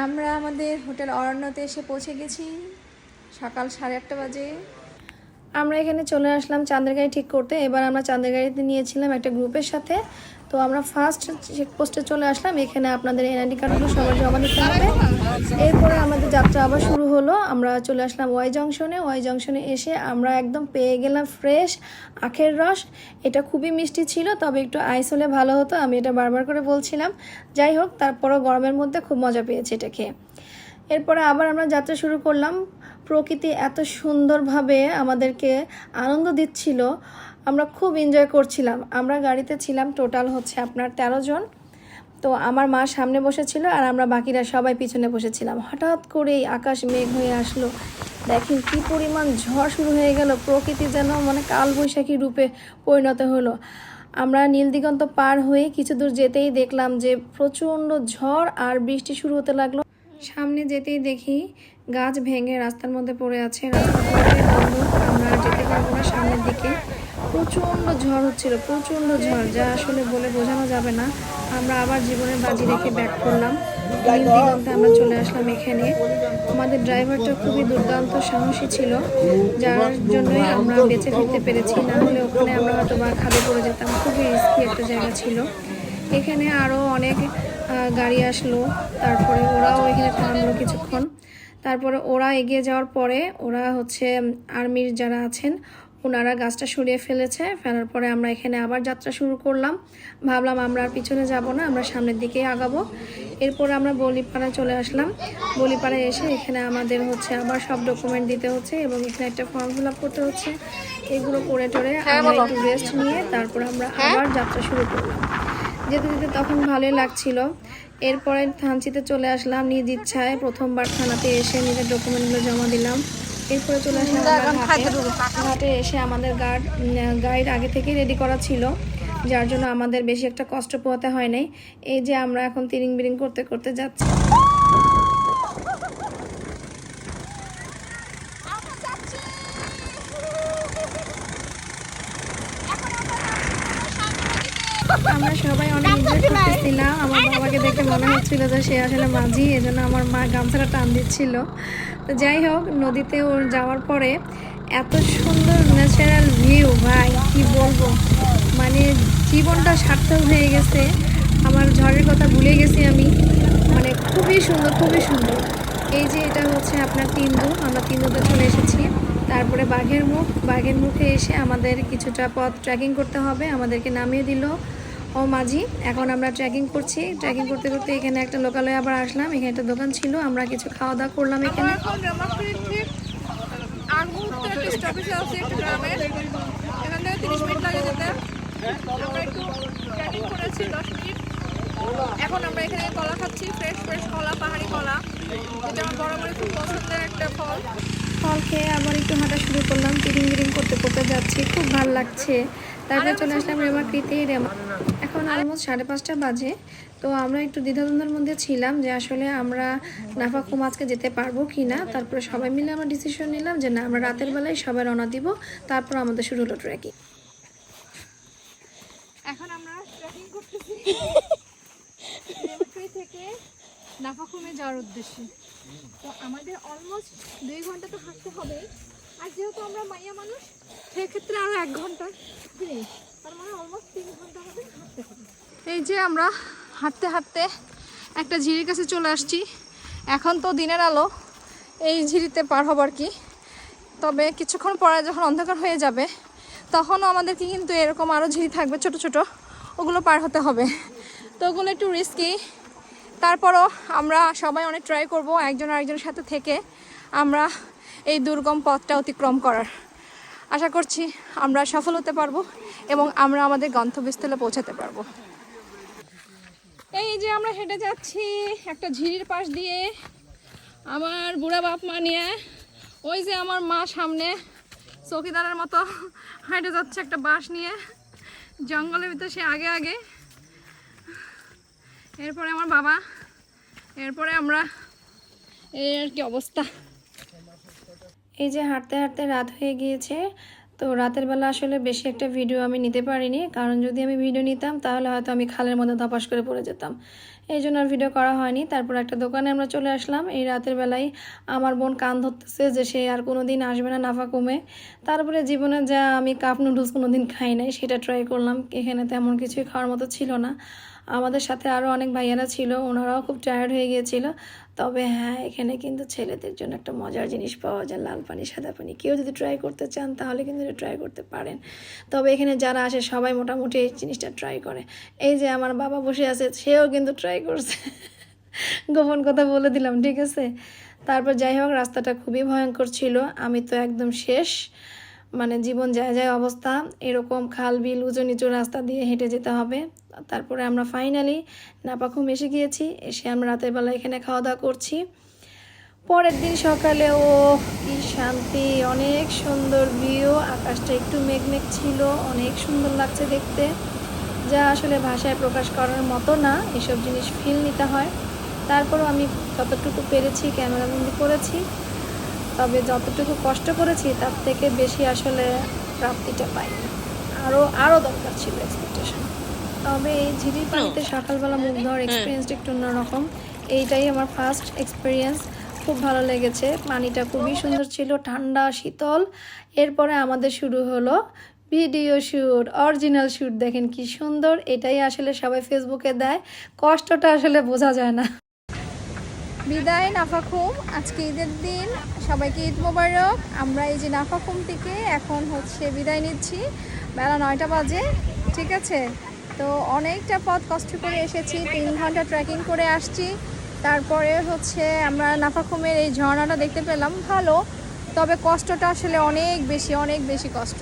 আমরা আমাদের হোটেল অরণ্যতে এসে পৌঁছে গেছি সকাল 8:30 বাজে। আমরা এখানে চলে আসলাম চাঁদের গাড়ি ঠিক করতে। এবার আমরা চাঁদের গাড়িতে নিয়েছিলাম একটা গ্রুপের সাথে। তো আমরা ফার্স্ট চেকপোস্টে চলে আসলাম। এখানে আপনাদের এনআইডি কার্ডগুলো সবার জমা দিতে হবে। এরপরে আমাদের যাত্রা আবার শুরু হলো। আমরা চলে আসলাম ওয়াই জংশনে। ওয়াই জংশনে এসে আমরা একদম পেয়ে গেলাম ফ্রেশ আখের রস। এটা খুবই মিষ্টি ছিল, তবে একটু আইস হলে ভালো হতো, আমি এটা বারবার করে বলছিলাম। যাই হোক, তারপরও গরমের মধ্যে খুব মজা পেয়েছি এটা খেয়ে। এরপরে আবার আমরা যাত্রা শুরু করলাম। প্রকৃতি এত সুন্দরভাবে আমাদেরকে আনন্দ দিচ্ছিল, আমরা খুব এনজয় করছিলাম। আমরা গাড়িতে ছিলাম টোটাল হচ্ছে আপনার 13 জন। তো আমার মা সামনে বসেছিল আর আমরা বাকিরা সবাই পিছনে বসেছিলাম। হঠাৎ করেই আকাশ মেঘ হয়ে আসলো। দেখেন কি পরিমাণ ঝড় শুরু হয়ে গেল। প্রকৃতি যেন মানে কালবৈশাখী রূপে পরিণত হলো। আমরা নীলদিগন্ত পার হয়ে কিছু দূর যেতেই দেখলাম যে প্রচণ্ড ঝড় আর বৃষ্টি শুরু হতে লাগলো। সামনে যেতেই দেখি গাছ ভেঙে রাস্তার মধ্যে পড়ে আছে। রাস্তা পুরোটাই বন্ধ, আমরা যেতে পারবো না সামনের দিকে। প্রচণ্ড ঝড় হচ্ছিল, প্রচণ্ড ঝড়, যা আসলে বলে বোঝানো যাবে না। আমরা আবার জীবনের বাজি রেখে ব্যাক করলাম। নীলদিগন্তে আমরা চলে আসলাম এখানে। আমাদের ড্রাইভারটা খুবই দুর্দান্ত সাহসী ছিল, যার জন্যই আমরা বেঁচে ফিরতে পেরেছি। না হলে ওখানে আমরা হয়তো বা খাদে পড়ে যেতাম। খুবই রিস্কি একটা জায়গা ছিল। এখানে আরও অনেক গাড়ি আসলো, তারপরে ওরাও এখানে থামলো কিছুক্ষণ। তারপরে ওরা এগিয়ে যাওয়ার পরে ওরা হচ্ছে আর্মির যারা আছেন ওনারা গাছটা সরিয়ে ফেলেছে। ফেলার পরে আমরা এখানে আবার যাত্রা শুরু করলাম। ভাবলাম আমরা আর পিছনে যাব না, আমরা সামনের দিকেই আগাবো। এরপর আমরা বলিপাড়ায় চলে আসলাম। বলিপাড়ায় এসে এখানে আমাদের হচ্ছে আবার সব ডকুমেন্ট দিতে হচ্ছে এবং এখানে একটা ফর্ম ফিল আপ করতে হচ্ছে। এগুলো করে টোরে আমরা একটু রেস্ট নিয়ে তারপর আমরা আবার যাত্রা শুরু করলাম। যেতে যেতে তখন ভালোই লাগছিল। এরপরে থানচিতে চলে আসলাম নিজ ইচ্ছায়। প্রথমবার থানাতে এসে নিজের ডকুমেন্টগুলো জমা দিলাম। এরপরে চলে আসলাম ঘাটে এসে আমাদের গাইড আগে থেকেই রেডি করা ছিল, যার জন্য আমাদের বেশি একটা কষ্ট পোহাতে হয় নাই। এই যে আমরা এখন তিরিং বিরিং করতে করতে যাচ্ছি। আমরা সবাই অনেক এনজয় করতেছিলাম। আমার বাবাকে দেখে মনে হচ্ছিল যে সে আসলে মাঝি, এজন্য আমার মা গামছাটা টান দিচ্ছিল। তো যাই হোক, নদীতে ওর যাওয়ার পরে এত সুন্দর ন্যাচারাল ভিউ, ভাই কি বলবো, মানে জীবনটা সার্থক হয়ে গেছে। আমার ঝড়ের কথা ভুলে গেছি আমি, মানে খুবই সুন্দর, খুবই সুন্দর। এই যে এটা হচ্ছে আপনার তিন্দু, আমরা তিন্দুতে চলে এসেছি। তারপরে বাঘের মুখে এসে আমাদের কিছুটা পথ ট্রেকিং করতে হবে, আমাদেরকে নামিয়ে দিল ও মাঝি। এখন আমরা ট্রেকিং করছি। ট্রেকিং করতে করতে এখানে একটা লোকালয়ে আবার আসলাম। এখানে একটা দোকান ছিল, আমরা কিছু খাওয়া দাওয়া করলাম এখানে। এখন আমরা এখানে কলা খাচ্ছি, ফ্রেশ ফ্রেশ কলা, পাহাড়ি কলা, যেটা আমার বরাবরই খুব পছন্দের একটা ফল। ফল খেয়ে আবার একটু হাঁটা শুরু করলাম। তিরিং বিরিং করতে করতে যাচ্ছি, খুব ভালো লাগছে। তারপরে চলে আসলাম রেমাকৃতি। এখন অলমোস্ট 5:30 বাজে। তো আমরা একটু দ্বিধাদ্বন্দ্বের মধ্যে ছিলাম যে আসলে আমরা নাফাখুম আজকে যেতে পারবো কি না। তারপরে সবাই মিলে আমরা ডিসিশন নিলাম যে না, আমরা রাতের বেলায় সবাই রওনা দিব। তারপর আমাদের শুরু হলো ট্রেকিং। এখন আমরা ট্রেকিং করতেছি রেমাকৃতি থেকে নাফাখুমে যাওয়ার উদ্দেশ্যে। তো আমাদের অলমোস্ট 2 ঘন্টা তো হাঁটতে হবে, আর যেহেতু আমরা মাইয়া মানুষ সেক্ষেত্রে আরও 1 ঘন্টা, তার মানে অলমোস্ট 3 ঘন্টা আমাদের হাঁটতে হবে। এই যে আমরা হাঁটতে হাঁটতে একটা ঝিরির কাছে চলে আসছি। এখন তো দিনের আলো, এই ঝিরিতে পার হবার কি, তবে কিছুক্ষণ পরে যখন অন্ধকার হয়ে যাবে তখনও আমাদেরকে কিন্তু এরকম আরও ঝিরি থাকবে ছোট ছোট, ওগুলো পার হতে হবে। তো ওগুলো একটু রিস্কি, তারপরও আমরা সবাই অনেক ট্রাই করব একজন আরেকজনের সাথে থেকে আমরা এই দুর্গম পথটা অতিক্রম করার। আশা করছি আমরা সফল হতে পারবো এবং আমরা আমাদের গন্তব্যস্থলে পৌঁছাতে পারবো। এই যে আমরা হেঁটে যাচ্ছি একটা ঝিরির পাশ দিয়ে, আমার বুড়া বাপ মা নিয়ে। ওই যে আমার মা সামনে চৌকিদারের মতো হেঁটে যাচ্ছে একটা বাঁশ নিয়ে, জঙ্গলের ভিতরে সে আগে আগে, এরপরে আমার বাবা, এরপরে আমরা। এই আর কি অবস্থা। এই যে হাঁটতে হাঁটতে রাত হয়ে গিয়েছে। তো তো রাতের বেলা আসলে বেশি একটা ভিডিও আমি নিতে পারিনি, কারণ যদি আমি ভিডিও নিতাম তাহলে হয়তো আমি খালের মধ্যে ধপাস করে পড়ে যেতাম, এই জন্য আর ভিডিও করা হয়নি। তারপর একটা দোকানে আমরা চলে আসলাম। এই রাতের বেলায় আমার বোন কান ধরতেছে যে সে আর কোনো দিন আসবে না নাফাকুমে। তারপরে জীবনে যা আমি কাপ নুডলস কোনো দিন খাই নাই সেটা ট্রাই করলাম। এখানে তেমন কিছুই খাওয়ার মতো ছিল না। আমাদের সাথে আরও অনেক ভাইয়ারা ছিল, ওনারাও খুব টায়ার্ড হয়ে গিয়েছিল। তবে হ্যাঁ, এখানে কিন্তু ছেলেদের জন্য একটা মজার জিনিস পাওয়া যায়, লাল পানি সাদা পানি। কেউ যদি ট্রাই করতে চান তাহলে কিন্তু এটা ট্রাই করতে পারেন। তবে এখানে যারা আসে সবাই মোটামুটি এই জিনিসটা ট্রাই করে। এই যে আমার বাবা বসে আছে, সেও কিন্তু ট্রাই করছে। গোপন কথা বলে দিলাম, ঠিক আছে। তারপর যাই হোক, রাস্তাটা খুবই ভয়ঙ্কর ছিল। আমি তো একদম শেষ, মানে জীবন যায় যায় অবস্থা। এরকম খাল বিল উঁচু নিচু রাস্তা দিয়ে হেঁটে যেতে হবে। তারপরে আমরা ফাইনালি নাপাখুম এসে গিয়েছি। এসে আমরা রাতের বেলা এখানে খাওয়া দাওয়া করছি। পরের দিন সকালে কি শান্তি, অনেক সুন্দর ভিউ। আকাশটা একটু মেঘমেঘ ছিল, অনেক সুন্দর লাগছে দেখতে, যা আসলে ভাষায় প্রকাশ করার মতো না। এসব জিনিস ফিল নিতে হয়। তারপরও আমি যতটুকু পেরেছি ক্যামেরাবন্দি করেছি। তবে যতটুকু কষ্ট করেছি তার থেকে বেশি আসলে প্রাপ্তিটা পাইনি। আরও দরকার ছিল এক্সপেকটেশন। তবে এই ঝিরির পানিতে সকালবেলা মুখ ধোয়ার এক্সপিরিয়েন্সটা একটু অন্যরকম। এইটাই আমার ফার্স্ট এক্সপিরিয়েন্স, খুব ভালো লেগেছে। পানিটা খুবই সুন্দর ছিল, ঠান্ডা শীতল। এরপরে আমাদের শুরু হলো ভিডিও শ্যুট, অরিজিনাল শ্যুট। দেখেন কি সুন্দর, এটাই আসলে সবাই ফেসবুকে দেয়, কষ্টটা আসলে বোঝা যায় না। বিদায় নাফাখুম, আজকে ঈদের দিন, সবাইকে ঈদ মোবারক। আমরা এই যে নাফাখুম থেকে এখন বিদায় নিচ্ছি, বেলা 9টা বাজে, ঠিক আছে। তো অনেকটা পথ কষ্ট করে এসেছি, 3 ঘন্টা ট্রেকিং করে আসছি। তারপরে আমরা নাফাখুমের এই ঝর্ণাটা দেখতে পেলাম, ভালো। তবে কষ্টটা আসলে অনেক বেশি কষ্ট।